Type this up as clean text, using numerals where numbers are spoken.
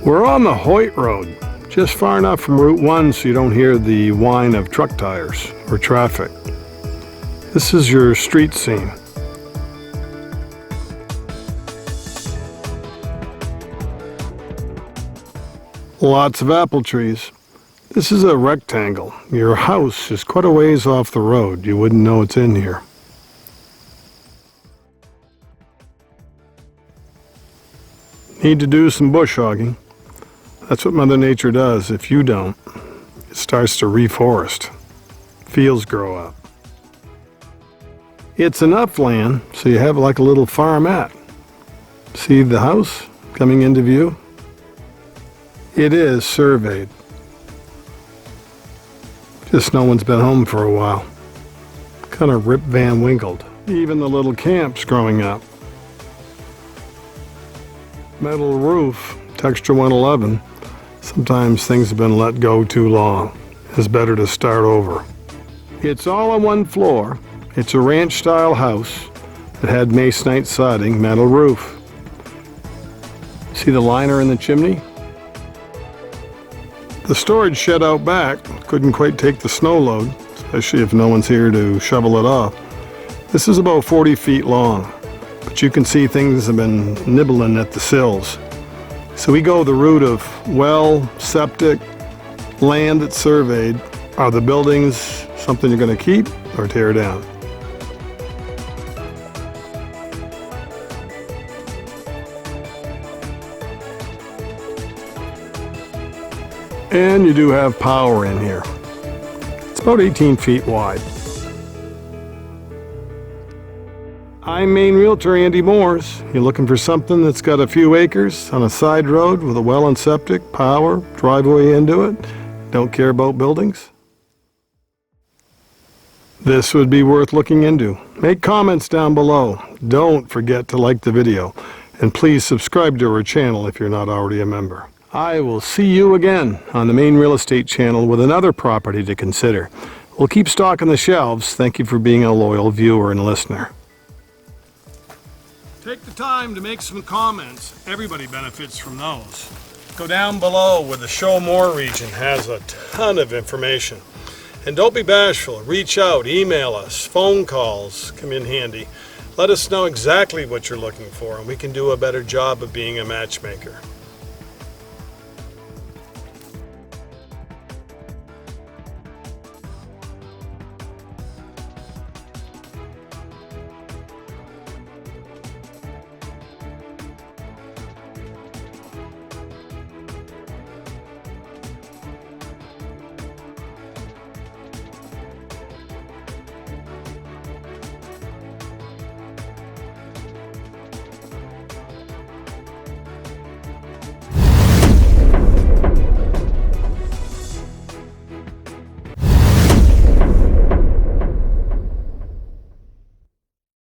We're on the Hoyt Road, just far enough from Route 1 so you don't hear the whine of truck tires or traffic. This is your street scene. Lots of apple trees. This is a rectangle. Your house is quite a ways off the road. You wouldn't know it's in here. Need to do some bush hogging. That's what Mother Nature does. If you don't, it starts to reforest. Fields grow up. It's enough land so you have like a little farmette. See the house coming into view? It is surveyed. Just no one's been home for a while. Kind of Rip Van Winkled. Even the little camp's growing up. Metal roof, texture 111. Sometimes things have been let go too long. It's better to start over. It's all on one floor. It's a ranch-style house that had masonite siding, metal roof. See the liner in the chimney? The storage shed out back couldn't quite take the snow load, especially if no one's here to shovel it off. This is about 40 feet long, but you can see things have been nibbling at the sills. So we go the route of well, septic, land that's surveyed. Are the buildings something you're going to keep or tear down? And you do have power in here. It's about 18 feet wide. I'm Maine Realtor Andy Mooers. You're looking for something that's got a few acres on a side road with a well and septic, power, driveway into it. Don't care about buildings? This would be worth looking into. Make comments down below. Don't forget to like the video. And please subscribe to our channel if you're not already a member. I will see you again on the Maine Real Estate channel with another property to consider. We'll keep stocking the shelves. Thank you for being a loyal viewer and listener. Take the time to make some comments. Everybody benefits from those. Go down below where the Show More region has a ton of information. And don't be bashful. Reach out, email us, phone calls come in handy. Let us know exactly what you're looking for and we can do a better job of being a matchmaker.